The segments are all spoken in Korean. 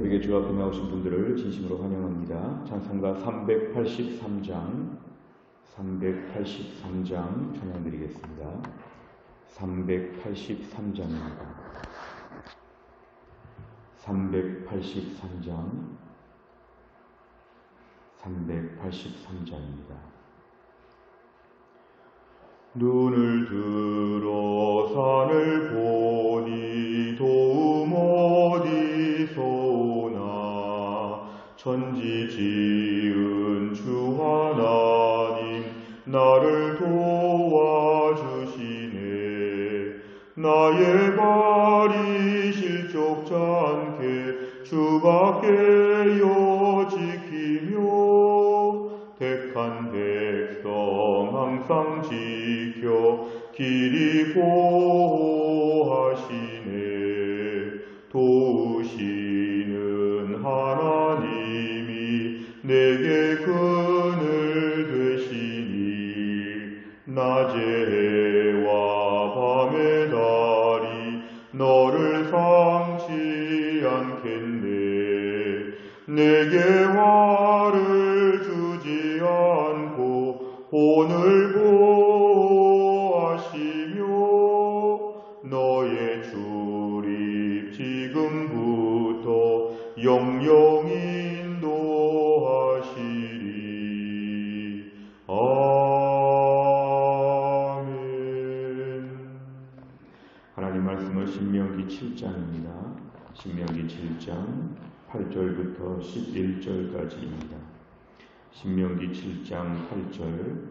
새벽에 주 앞에 나오신 분들을 진심으로 환영합니다. 찬송가 383장 찬양 드리겠습니다. 383장입니다. 383장입니다. 눈을 들어 산을 보니 도움 어디서나 천지 지은 주 하나님 나를 도와주시네. 나의 발이 실족지 않게 주밖에여 지키며 택한 백성 항상 지켜 길이 보호하시네. 도우시는 하나님이 내게 그늘 되시니 낮의 해와 밤의 달이 너를 상치 않겠네. 내게 화를 주지 않고 본을 보호하시며 너의 출입 지금부터 영영 인도하시리. 아멘. 하나님 말씀은 신명기 7장입니다. 신명기 7장 8절부터 11절까지입니다. 신명기 7장 8절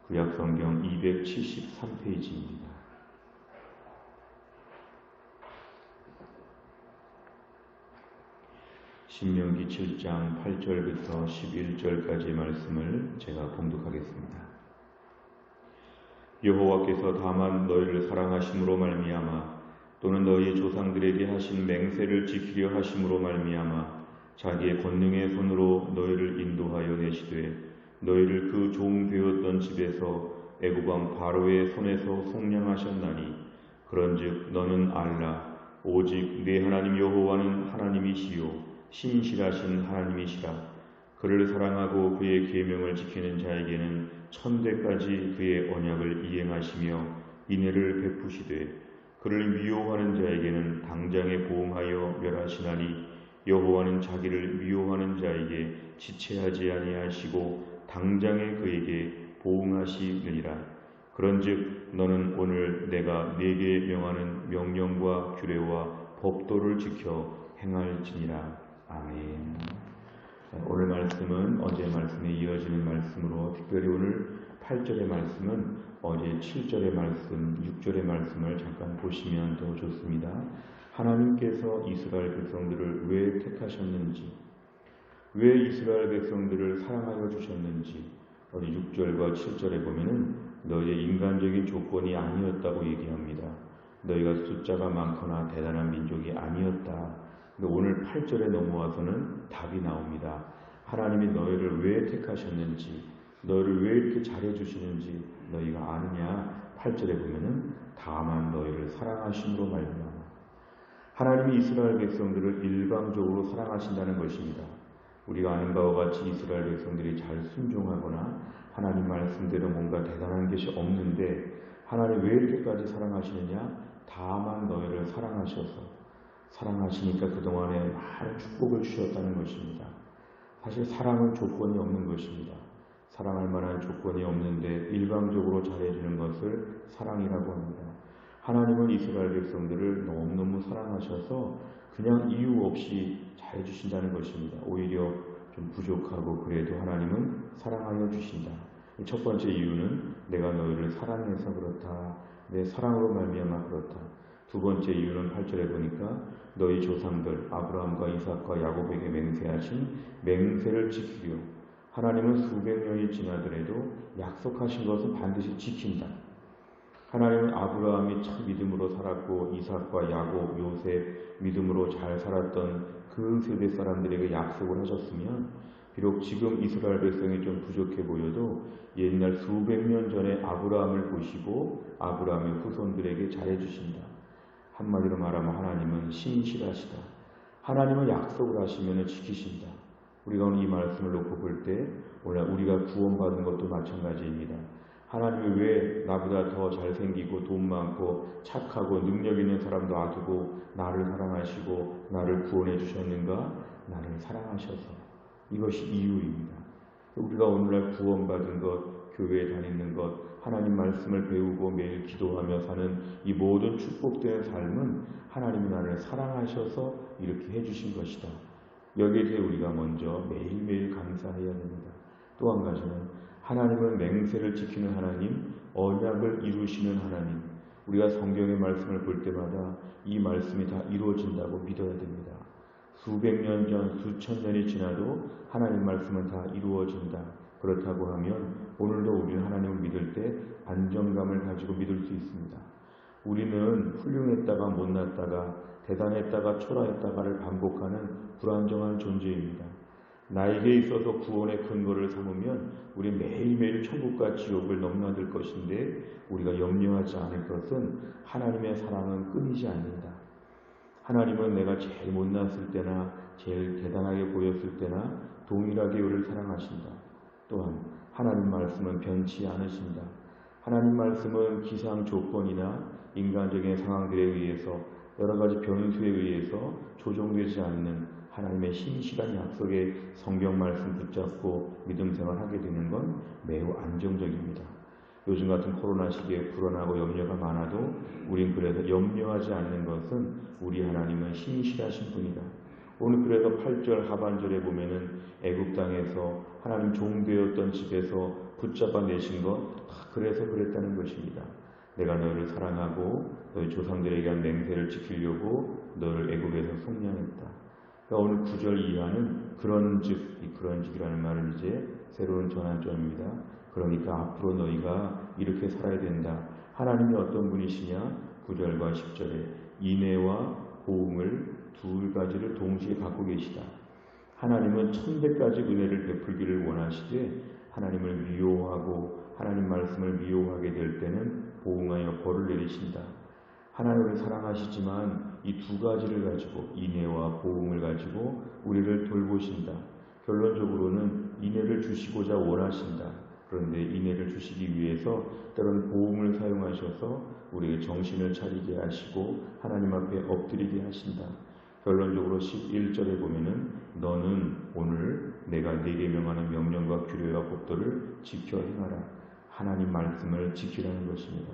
구약성경 273페이지입니다. 신명기 7장 8절부터 11절까지의 말씀을 제가 봉독하겠습니다. 여호와께서 다만 너희를 사랑하심으로 말미암아 또는 너희 조상들에게 하신 맹세를 지키려 하심으로 말미암아 자기의 권능의 손으로 너희를 인도하여 내시되 너희를 그 종 되었던 집에서 애굽 왕 바로의 손에서 속량하셨나니 그런즉 너는 알라. 오직 네 하나님 여호와는 하나님이시요 신실하신 하나님이시라. 그를 사랑하고 그의 계명을 지키는 자에게는 천대까지 그의 언약을 이행하시며 인애를 베푸시되 그를 미워하는 자에게는 당장에 보응하여 멸하시나니 여호와는 자기를 미워하는 자에게 지체하지 아니하시고 당장에 그에게 보응하시느니라. 그런즉 너는 오늘 내가 네게 명하는 명령과 규례와 법도를 지켜 행할지니라. 아멘. 오늘 말씀은 어제 말씀에 이어지는 말씀으로 특별히 오늘 8절의 말씀은 어제 7절의 말씀, 6절의 말씀을 잠깐 보시면 더 좋습니다. 하나님께서 이스라엘 백성들을 왜 택하셨는지, 왜 이스라엘 백성들을 사랑하여 주셨는지 어제 6절과 7절에 보면은 너희의 인간적인 조건이 아니었다고 얘기합니다. 너희가 숫자가 많거나 대단한 민족이 아니었다. 근데 오늘 8절에 넘어와서는 답이 나옵니다. 하나님이 너희를 왜 택하셨는지, 너희를 왜 이렇게 잘해주시는지 너희가 아느냐? 8절에 보면은 다만 너희를 사랑하심으로 말미암아. 하나님이 이스라엘 백성들을 일방적으로 사랑하신다는 것입니다. 우리가 아는 바와 같이 이스라엘 백성들이 잘 순종하거나 하나님 말씀대로 뭔가 대단한 것이 없는데 하나님 왜 이렇게까지 사랑하시느냐? 다만 너희를 사랑하시니까 그동안에 많은 축복을 주셨다는 것입니다. 사실 사랑은 조건이 없는 것입니다. 사랑할 만한 조건이 없는데 일방적으로 잘해주는 것을 사랑이라고 합니다. 하나님은 이스라엘 백성들을 너무너무 사랑하셔서 그냥 이유 없이 잘해주신다는 것입니다. 오히려 좀 부족하고 그래도 하나님은 사랑하여 주신다. 첫 번째 이유는 내가 너희를 사랑해서 그렇다. 내 사랑으로 말미암아 그렇다. 두 번째 이유는 8절에 보니까 너희 조상들 아브라함과 이삭과 야곱에게 맹세하신 맹세를 지키려. 하나님은 수백 년이 지나더라도 약속하신 것은 반드시 지킨다. 하나님은 아브라함이 참 믿음으로 살았고 이삭과 야곱, 요셉 믿음으로 잘 살았던 그 세대 사람들에게 약속을 하셨으면 비록 지금 이스라엘 백성이 좀 부족해 보여도 옛날 수백 년 전에 아브라함을 보시고 아브라함의 후손들에게 잘해주신다. 한마디로 말하면 하나님은 신실하시다. 하나님은 약속을 하시면 지키신다. 우리가 오늘 이 말씀을 놓고 볼 때 오늘 우리가 구원받은 것도 마찬가지입니다. 하나님이 왜 나보다 더 잘생기고 돈 많고 착하고 능력 있는 사람 놔두고 나를 사랑하시고 나를 구원해 주셨는가? 나를 사랑하셔서. 이것이 이유입니다. 우리가 오늘날 구원받은 것, 교회에 다니는 것, 하나님 말씀을 배우고 매일 기도하며 사는 이 모든 축복된 삶은 하나님이 나를 사랑하셔서 이렇게 해주신 것이다. 여기에 대해 우리가 먼저 매일매일 감사해야 됩니다. 또 한 가지는 하나님은 맹세를 지키는 하나님, 언약을 이루시는 하나님. 우리가 성경의 말씀을 볼 때마다 이 말씀이 다 이루어진다고 믿어야 됩니다. 수백 년 전, 수천 년이 지나도 하나님 말씀은 다 이루어진다. 그렇다고 하면 오늘도 우리는 하나님을 믿을 때 안정감을 가지고 믿을 수 있습니다. 우리는 훌륭했다가 못났다가 대단했다가 초라했다가를 반복하는 불안정한 존재입니다. 나에게 있어서 구원의 근거를 삼으면 우리 매일매일 천국과 지옥을 넘나들 것인데 우리가 염려하지 않을 것은 하나님의 사랑은 끊이지 않는다. 하나님은 내가 제일 못났을 때나 제일 대단하게 보였을 때나 동일하게 우리를 사랑하신다. 또한 하나님 말씀은 변치 않으신다. 하나님 말씀은 기상 조건이나 인간적인 상황들에 의해서 여러 가지 변수에 의해서 조정되지 않는 하나님의 신실한 약속의 성경 말씀 붙잡고 믿음 생활하게 되는 건 매우 안정적입니다. 요즘 같은 코로나 시기에 불안하고 염려가 많아도 우린 그래서 염려하지 않는 것은 우리 하나님은 신실하신 분이다. 오늘 그래서 8절 하반절에 보면은 애굽 땅에서 하나님 종되었던 집에서 붙잡아 내신 것 다 그래서 그랬다는 것입니다. 내가 너를 사랑하고 너희 조상들에게 한 맹세를 지키려고 너를 애굽에서 속량했다. 그러니까 오늘 9절 이하는 그런즉이라는 말은 이제 새로운 전환점입니다. 그러니까 앞으로 너희가 이렇게 살아야 된다. 하나님이 어떤 분이시냐? 9절과 10절에 인애와 보응을 두 가지를 동시에 갖고 계시다. 하나님은 1000배까지 은혜를 베풀기를 원하시되 하나님을 미워하고 하나님 말씀을 미워하게 될 때는 보응하여 벌을 내리신다. 하나님을 사랑하시지만 이 두 가지를 가지고 인애와 보응을 가지고 우리를 돌보신다. 결론적으로는 인애를 주시고자 원하신다. 그런데 인애를 주시기 위해서 때로는 보응을 사용하셔서 우리에게 정신을 차리게 하시고 하나님 앞에 엎드리게 하신다. 결론적으로 11절에 보면은 너는 오늘 내가 네게 명하는 명령과 규례와 법도를 지켜 행하라. 하나님 말씀을 지키라는 것입니다.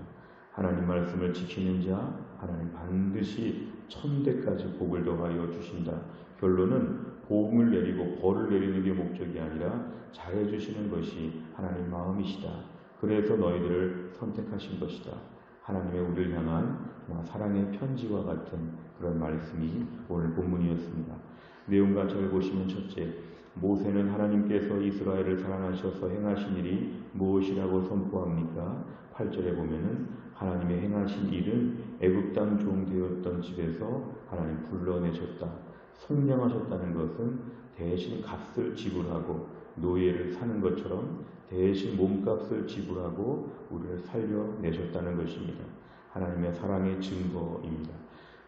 하나님 말씀을 지키는 자 하나님 반드시 1000배까지 복을 더하여 주신다. 결론은 복을 내리고 벌을 내리는 게 목적이 아니라 잘해 주시는 것이 하나님 마음이시다. 그래서 너희들을 선택하신 것이다. 하나님의 우리를 향한 사랑의 편지와 같은 그런 말씀이 오늘 본문이었습니다. 내용과 잘 보시면 첫째, 모세는 하나님께서 이스라엘을 사랑하셔서 행하신 일이 무엇이라고 선포합니까? 8절에 보면은 하나님의 행하신 일은 애굽 땅 종되었던 집에서 하나님 불러내셨다. 속량하셨다는 것은 대신 값을 지불하고 노예를 사는 것처럼 대신 몸값을 지불하고 우리를 살려내셨다는 것입니다. 하나님의 사랑의 증거입니다.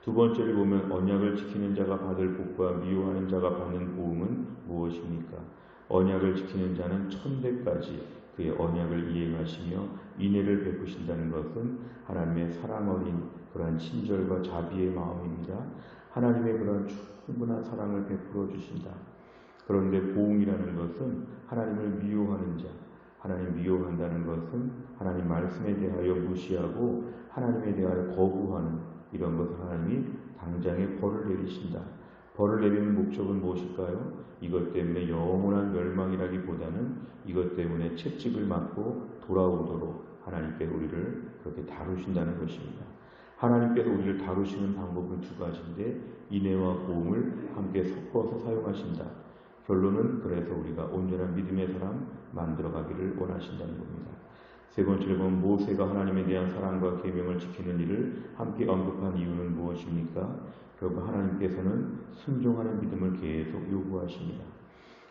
두 번째를 보면 언약을 지키는 자가 받을 복과 미워하는 자가 받는 보응은 무엇입니까? 언약을 지키는 자는 1000배까지 그의 언약을 이행하시며 인애를 베푸신다는 것은 하나님의 사랑 어린 그러한 친절과 자비의 마음입니다. 하나님의 그런 충분한 사랑을 베풀어 주신다. 그런데 보응이라는 것은 하나님을 미워하는 자, 하나님 미워한다는 것은 하나님 말씀에 대하여 무시하고 하나님에 대하여 거부하는 이런 것을 하나님이 당장에 벌을 내리신다. 벌을 내리는 목적은 무엇일까요? 이것 때문에 영원한 멸망이라기보다는 이것 때문에 채찍을 맞고 돌아오도록 하나님께서 우리를 그렇게 다루신다는 것입니다. 하나님께서 우리를 다루시는 방법은 두 가지인데 인애와 보응을 함께 섞어서 사용하신다. 결론은 그래서 우리가 온전한 믿음의 사람 만들어가기를 원하신다는 겁니다. 세 번째로 보면 모세가 하나님에 대한 사랑과 계명을 지키는 일을 함께 언급한 이유는 무엇입니까? 결국 하나님께서는 순종하는 믿음을 계속 요구하십니다.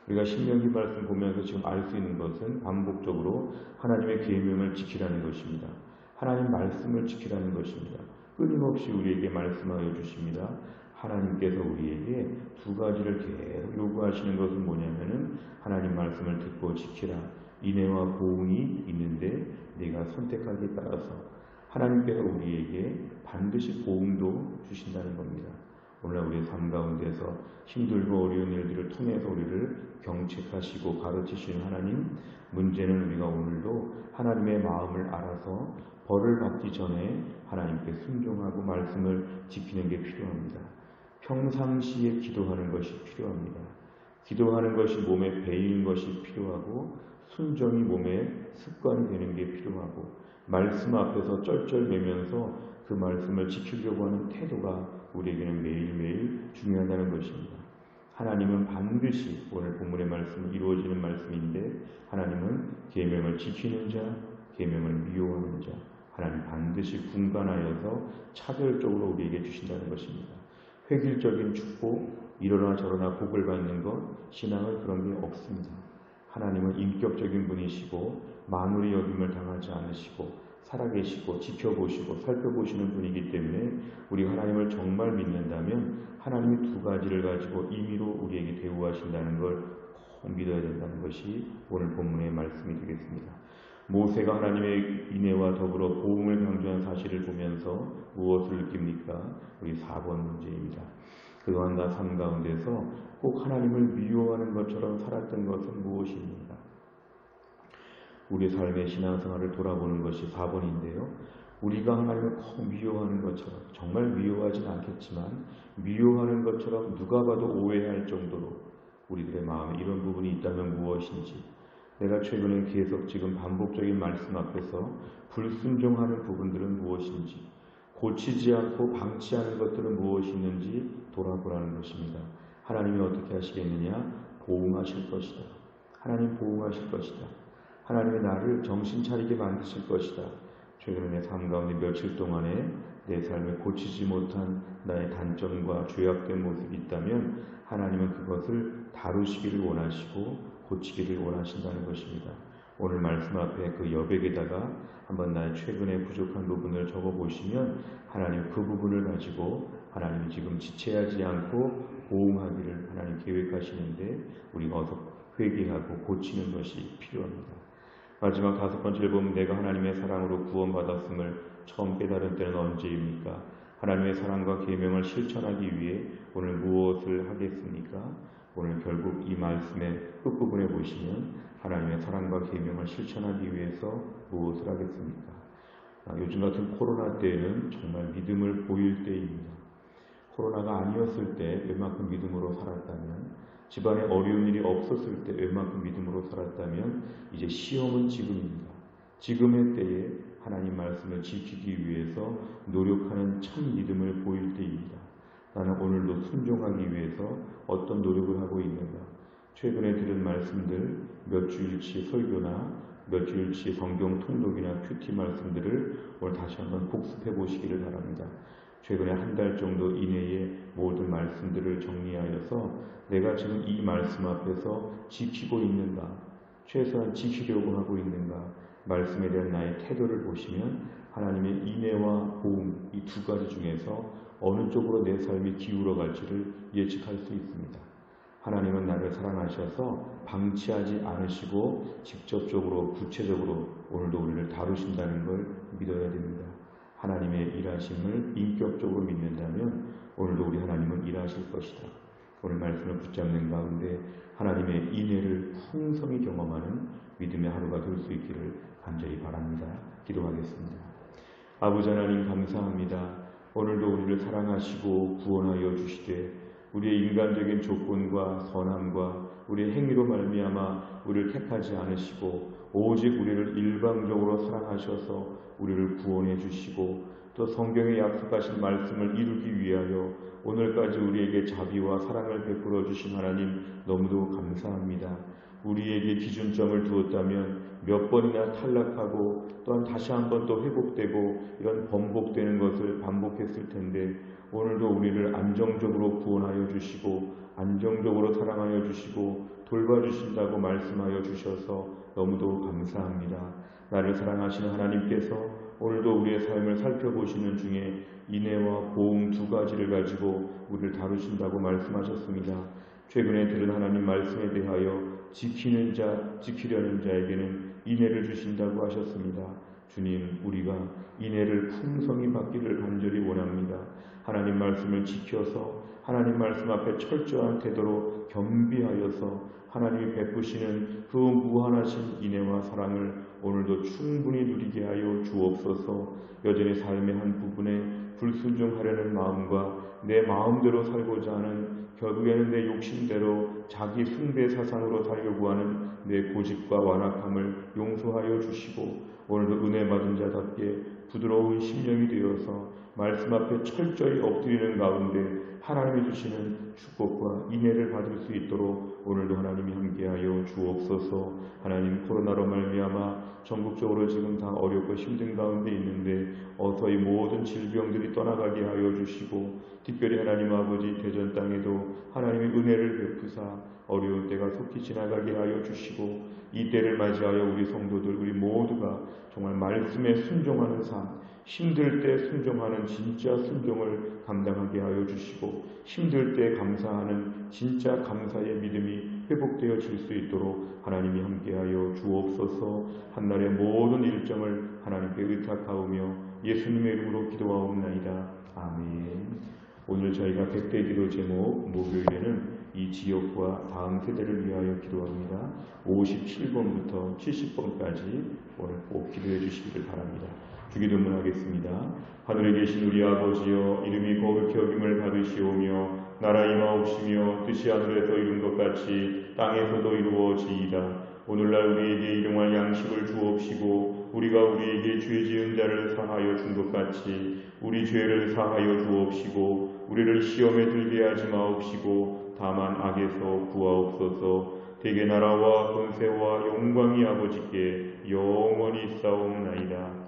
우리가 신명기 말씀 보면서 지금 알 수 있는 것은 반복적으로 하나님의 계명을 지키라는 것입니다. 하나님 말씀을 지키라는 것입니다. 끊임없이 우리에게 말씀하여 주십니다. 하나님께서 우리에게 두 가지를 계속 요구하시는 것은 뭐냐면은 하나님 말씀을 듣고 지키라. 인애와 보응이 있는데 네가 선택하기에 따라서 하나님께서 우리에게 반드시 보응도 주신다는 겁니다. 오늘날 우리의 삶 가운데서 힘들고 어려운 일들을 통해서 우리를 경책하시고 가르치시는 하나님, 문제는 우리가 오늘도 하나님의 마음을 알아서 벌을 받기 전에 하나님께 순종하고 말씀을 지키는 게 필요합니다. 평상시에 기도하는 것이 필요합니다. 기도하는 것이 몸에 배이는 것이 필요하고 순종이 몸에 습관이 되는 게 필요하고 말씀 앞에서 쩔쩔매면서 그 말씀을 지키려고 하는 태도가 우리에게는 매일매일 중요하다는 것입니다. 하나님은 반드시 오늘 본문의 말씀은 이루어지는 말씀인데 하나님은 계명을 지키는 자, 계명을 미워하는 자, 하나님 반드시 분간하여서 차별적으로 우리에게 주신다는 것입니다. 획일적인 축복, 이러나 저러나 복을 받는 것, 신앙은 그런 게 없습니다. 하나님은 인격적인 분이시고 만물의 여김을 당하지 않으시고 살아계시고 지켜보시고 살펴보시는 분이기 때문에 우리 하나님을 정말 믿는다면 하나님이 두 가지를 가지고 임의로 우리에게 대우하신다는 걸 꼭 믿어야 된다는 것이 오늘 본문의 말씀이 되겠습니다. 모세가 하나님의 인애와 더불어 보응을 강조한 사실을 보면서 무엇을 느낍니까? 우리 4번 문제입니다. 그동안 나 삶 가운데서 꼭 하나님을 미워하는 것처럼 살았던 것은 무엇입니까? 우리 삶의 신앙생활을 돌아보는 것이 4번인데요. 우리가 하나님을 꼭 미워하는 것처럼, 정말 미워하진 않겠지만 미워하는 것처럼 누가 봐도 오해할 정도로 우리들의 마음에 이런 부분이 있다면 무엇인지, 내가 최근에 계속 지금 반복적인 말씀 앞에서 불순종하는 부분들은 무엇인지, 고치지 않고 방치하는 것들은 무엇이 있는지 돌아보라는 것입니다. 하나님이 어떻게 하시겠느냐? 보응하실 것이다. 하나님 보응하실 것이다. 하나님이 나를 정신 차리게 만드실 것이다. 최근에 내 삶 가운데 며칠 동안에 내 삶에 고치지 못한 나의 단점과 죄악된 모습이 있다면 하나님은 그것을 다루시기를 원하시고 고치기를 원하신다는 것입니다. 오늘 말씀 앞에 그 여백에다가 한번 나의 최근에 부족한 부분을 적어보시면 하나님 그 부분을 가지고 하나님이 지금 지체하지 않고 보응하기를 하나님 계획하시는데 우리가 어서 회개하고 고치는 것이 필요합니다. 마지막 5번째를 보면 내가 하나님의 사랑으로 구원받았음을 처음 깨달은 때는 언제입니까? 하나님의 사랑과 계명을 실천하기 위해 오늘 무엇을 하겠습니까? 오늘 결국 이 말씀의 끝부분에 보시면 하나님의 사랑과 계명을 실천하기 위해서 무엇을 하겠습니까? 요즘 같은 코로나 때에는 정말 믿음을 보일 때입니다. 코로나가 아니었을 때 웬만큼 믿음으로 살았다면, 집안에 어려운 일이 없었을 때 웬만큼 믿음으로 살았다면 이제 시험은 지금입니다. 지금의 때에 하나님 말씀을 지키기 위해서 노력하는 참 믿음을 보일 때입니다. 나는 오늘도 순종하기 위해서 어떤 노력을 하고 있는가? 최근에 들은 말씀들, 몇 주일치 설교나 몇 주일치 성경 통독이나 큐티 말씀들을 오늘 다시 한번 복습해 보시기를 바랍니다. 최근에 한 달 정도 이내에 모든 말씀들을 정리하여서 내가 지금 이 말씀 앞에서 지키고 있는가, 최소한 지키려고 하고 있는가, 말씀에 대한 나의 태도를 보시면 하나님의 인애와 보응, 이 두 가지 중에서 어느 쪽으로 내 삶이 기울어 갈지를 예측할 수 있습니다. 하나님은 나를 사랑하셔서 방치하지 않으시고 직접적으로 구체적으로 오늘도 우리를 다루신다는 걸 믿어야 됩니다. 하나님의 일하심을 인격적으로 믿는다면 오늘도 우리 하나님은 일하실 것이다. 오늘 말씀을 붙잡는 가운데 하나님의 인애를 풍성히 경험하는 믿음의 하루가 될 수 있기를 간절히 바랍니다. 기도하겠습니다. 아버지 하나님 감사합니다. 오늘도 우리를 사랑하시고 구원하여 주시되 우리의 인간적인 조건과 선함과 우리의 행위로 말미암아 우리를 택하지 않으시고 오직 우리를 일방적으로 사랑하셔서 우리를 구원해 주시고 또 성경에 약속하신 말씀을 이루기 위하여 오늘까지 우리에게 자비와 사랑을 베풀어 주신 하나님 너무도 감사합니다. 우리에게 기준점을 두었다면 몇 번이나 탈락하고 또한 다시 한번 또 회복되고 이런 번복되는 것을 반복했을 텐데 오늘도 우리를 안정적으로 구원하여 주시고 안정적으로 사랑하여 주시고 돌봐주신다고 말씀하여 주셔서 너무도 감사합니다. 나를 사랑하시는 하나님께서 오늘도 우리의 삶을 살펴보시는 중에 인애와 보응 두 가지를 가지고 우리를 다루신다고 말씀하셨습니다. 최근에 들은 하나님 말씀에 대하여 지키려는 자에게는 인애를 주신다고 하셨습니다. 주님, 우리가 인애를 풍성히 받기를 간절히 원합니다. 하나님 말씀을 지켜서 하나님 말씀 앞에 철저한 태도로 겸비하여서 하나님이 베푸시는 그 무한하신 인애와 사랑을 오늘도 충분히 누리게 하여 주옵소서. 여전히 삶의 한 부분에 불순종하려는 마음과 내 마음대로 살고자 하는, 결국에는 내 욕심대로 자기 숭배 사상으로 살려고 하는 내 고집과 완악함을 용서하여 주시고, 오늘도 은혜 받은 자답게 부드러운 심령이 되어서 말씀 앞에 철저히 엎드리는 가운데 하나님이 주시는 축복과 인애를 받을 수 있도록 오늘도 하나님이 함께하여 주옵소서. 하나님, 코로나로 말미암아 전국적으로 지금 다 어렵고 힘든 가운데 있는데 어서 이 모든 질병들이 떠나가게 하여 주시고, 특별히 하나님 아버지 대전 땅에도 하나님의 은혜를 베푸사 어려운 때가 속히 지나가게 하여 주시고, 이 때를 맞이하여 우리 성도들, 우리 모두가 정말 말씀에 순종하는 삶, 힘들 때 순종하는 진짜 순종을 감당하게 하여 주시고, 힘들 때 감사하는 진짜 감사의 믿음이 회복되어 질 수 있도록 하나님이 함께하여 주옵소서. 한날의 모든 일정을 하나님께 의탁하오며 예수님의 이름으로 기도하옵나이다. 아멘. 오늘 저희가 100대 기도 제목 목요일에는 이 지역과 다음 세대를 위하여 기도합니다. 57번부터 70번까지 오늘 꼭 기도해 주시기를 바랍니다. 주기도문 하겠습니다. 하늘에 계신 우리 아버지여, 이름이 거룩히 여김을 받으시오며 나라 임하옵시며 뜻이 하늘에서 이룬 것 같이 땅에서도 이루어지이다. 오늘날 우리에게 일용할 양식을 주옵시고, 우리가 우리에게 죄 지은 자를 사하여 준 것 같이 우리 죄를 사하여 주옵시고, 우리를 시험에 들게 하지 마옵시고 다만 악에서 구하옵소서. 대개 나라와 권세와 영광이 아버지께 영원히 있사옵나이다.